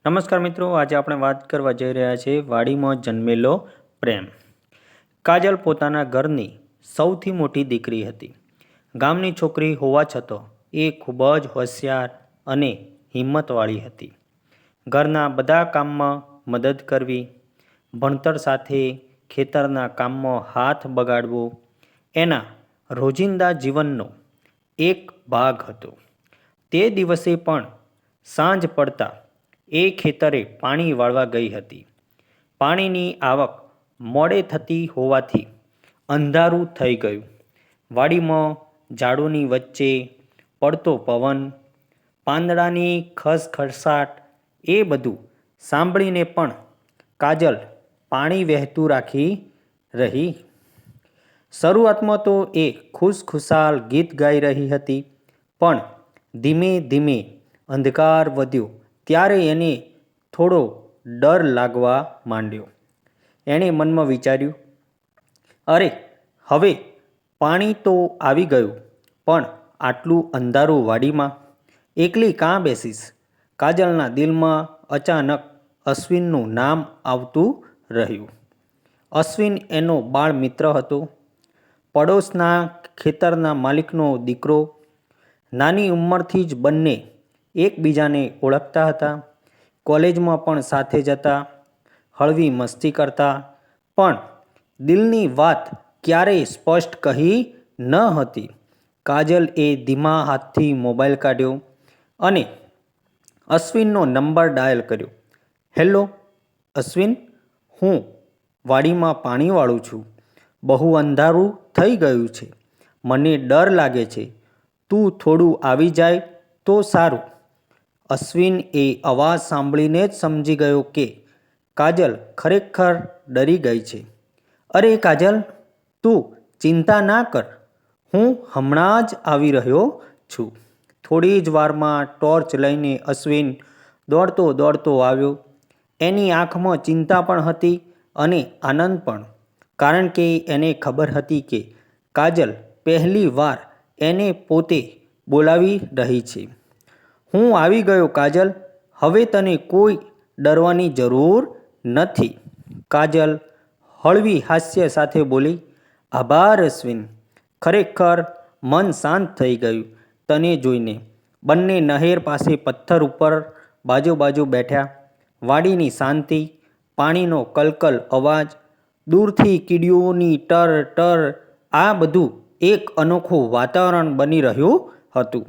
નમસ્કાર મિત્રો, આજે આપણે વાત કરવા જઈ રહ્યા છીએ વાડીમાં જન્મેલો પ્રેમ. કાજલ પોતાના ઘરની સૌથી મોટી દીકરી હતી. ગામની છોકરી હોવા છતાં એ ખૂબ જ હોશિયાર અને હિંમતવાળી હતી. ઘરના બધા કામમાં મદદ કરવી, ભણતર સાથે ખેતરના કામમાં હાથ બગાડવો એના રોજિંદા જીવનનો એક ભાગ હતો. તે દિવસે પણ સાંજ પડતા એ ખેતરે પાણી વાળવા ગઈ હતી. પાણીની આવક મોડે થતી હોવાથી અંધારું થઈ ગયું. વાડીમાં ઝાડોની વચ્ચે પડતો પવન, પાંદડાની ખસખસાટ એ બધું સાંભળીને પણ કાજલ પાણી વહેતું રાખી રહી. શરૂઆતમાં તો એ ખુશખુશાલ ગીત ગાઈ રહી હતી, પણ ધીમે ધીમે અંધકાર વધ્યો ત્યારે એને થોડો ડર લાગવા માંડ્યો. એણે મનમાં વિચાર્યું, અરે હવે પાણી તો આવી ગયું, પણ આટલું અંધારું વાડીમાં એકલી કાં બેસીશ? કાજલના દિલમાં અચાનક અશ્વિનનું નામ આવતું રહ્યું. અશ્વિન એનો બાળ મિત્ર હતો, પડોશના ખેતરના માલિકનો દીકરો. નાની ઉંમરથી જ બંને એકબીજાને ઓળખતા હતા. કોલેજમાં પણ સાથે જતા, હળવી મસ્તી કરતા, પણ દિલની વાત ક્યારેય સ્પષ્ટ કહી ન હતી. કાજલ એ ધીમા હાથથી મોબાઈલ કાઢ્યો અને અશ્વિનનો નંબર ડાયલ કર્યો. હેલો અશ્વિન, હું વાડીમાં પાણી વાળું છું. બહુ અંધારું થઈ ગયું છે. મને ડર લાગે છે. તું થોડું આવી જાય તો સારું. અશ્વિન એ અવાજ સાંભળીને જ સમજી ગયો કે કાજલ ખરેખર ડરી ગઈ છે. અરે કાજલ, તું ચિંતા ના કર, હું હમણાં જ આવી રહ્યો છું. થોડી જ વારમાં ટોર્ચ લઈને અશ્વિન દોડતો દોડતો આવ્યો. એની આંખમાં ચિંતા પણ હતી અને આનંદ પણ, કારણ કે એને ખબર હતી કે કાજલ પહેલી વાર એને પોતે બોલાવી રહી છે. હું આવી ગયો કાજલ, હવે તને કોઈ ડરવાની જરૂર નથી. કાજલ હળવી હાસ્ય સાથે બોલી. આભાર અશ્વિન, ખરેખર મન શાંત થઈ ગયું તને જોઈને. બંને નહેર પાસે પથ્થર ઉપર બાજુ બેઠ્યા. વાડીની શાંતિ, પાણીનો કલકલ અવાજ, દૂરથી કીડીઓની ટર, આ બધું એક અનોખું વાતાવરણ બની રહ્યું હતું.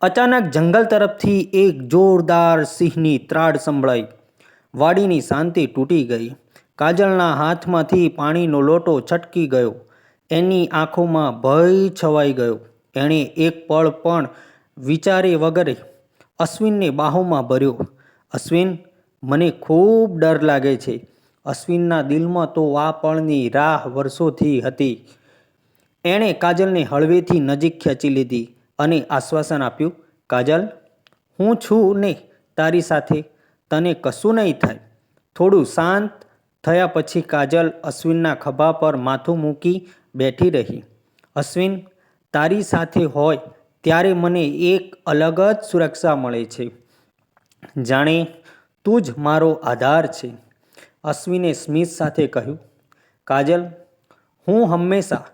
અચાનક જંગલ તરફથી એક જોરદાર સિંહની ત્રાડ સંભળાઈ. વાડીની શાંતિ તૂટી ગઈ. કાજલના હાથમાંથી પાણીનો લોટો છટકી ગયો. એની આંખોમાં ભય છવાઈ ગયો. એણે એક પળ પણ વિચારે વગર અશ્વિનને બાહોમાં ભર્યો. અશ્વિન, મને ખૂબ ડર લાગે છે. અશ્વિનના દિલમાં તો આ પળની રાહ વર્ષોથી હતી. એણે કાજલને હળવેથી નજીક ખેંચી લીધી અને આશ્વાસન આપ્યું, કાજલ, હું છું ને તારી સાથે, તને કશું નહીં થાય. થોડું શાંત થયા પછી કાજલ અશ્વિનના ખભા પર માથું મૂકી બેઠી રહી. અશ્વિન, તારી સાથે હોય ત્યારે મને એક અલગ જ સુરક્ષા મળે છે. જાણે તું જ મારો આધાર છે. અશ્વિને સ્મિત સાથે કહ્યું. કાજલ, હું હંમેશા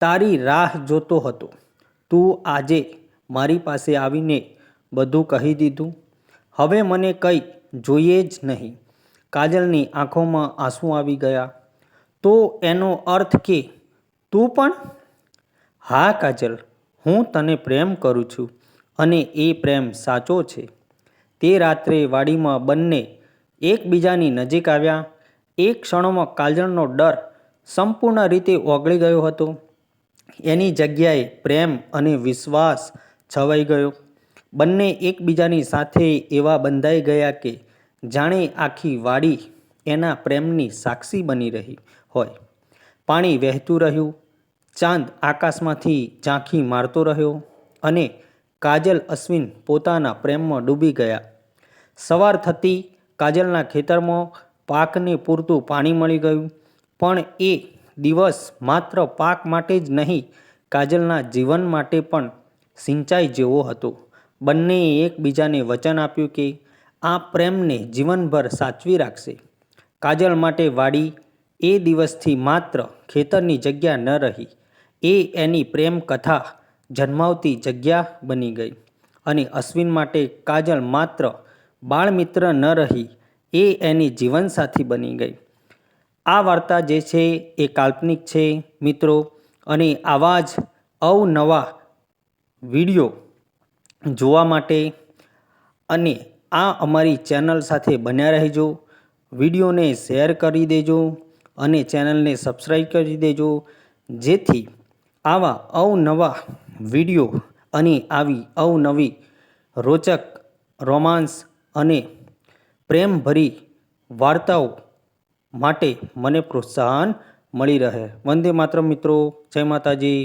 તારી રાહ જોતો હતો. તું આજે મારી પાસે આવીને બધું કહી દીધું. હવે મને કંઈ જોઈએ જ નહીં. કાજલની આંખોમાં આંસુ આવી ગયા. તો એનો અર્થ કે તું પણ? હા કાજલ, હું તને પ્રેમ કરું છું અને એ પ્રેમ સાચો છે. તે રાત્રે વાડીમાં બંને એકબીજાની નજીક આવ્યા. એક ક્ષણોમાં કાજલનો ડર સંપૂર્ણ રીતે ઓગળી ગયો હતો. એની જગ્યાએ પ્રેમ અને વિશ્વાસ છવાઈ ગયો. બંને એકબીજાની સાથે એવા બંધાઈ ગયા કે જાણે આખી વાડી એના પ્રેમની સાક્ષી બની રહી હોય. પાણી વહેતું રહ્યું. ચાંદ આકાશમાંથી ઝાંખી મારતો રહ્યો અને કાજલ અશ્વિન પોતાના પ્રેમમાં ડૂબી ગયા. સવાર થતી કાજલના ખેતરમાં પાકને પૂરતું પાણી મળી ગયું. પણ એ દિવસ માત્ર પાક માટે જ નહીં, કાજલના જીવન માટે પણ સિંચાઈ જેવો હતો. બંનેએ એકબીજાને વચન આપ્યું કે આ પ્રેમને જીવનભર સાચવી રાખશે. કાજલ માટે વાડી એ દિવસથી માત્ર ખેતરની જગ્યા ન રહી, એ એની પ્રેમ કથા જન્માવતી જગ્યા બની ગઈ. અને અશ્વિન માટે કાજલ માત્ર બાળમિત્ર ન રહી, એ એની જીવનસાથી બની ગઈ. આ વાર્તા જે છે એ કાલ્પનિક છે મિત્રો, અને આવા જ અવનવા વિડીયો જોવા માટે અને આ અમારી ચેનલ સાથે બન્યા રહેજો. વિડીયોને શેર કરી દેજો અને ચેનલને સબસ્ક્રાઈબ કરી દેજો, જેથી આવા અવનવા વિડીયો અને આવી અવનવી રોચક રોમાન્સ અને પ્રેમભરી વાર્તાઓ માટે મને પ્રોત્સાહન મળી રહે. વંદે માતરમ મિત્રો. જય માતાજી.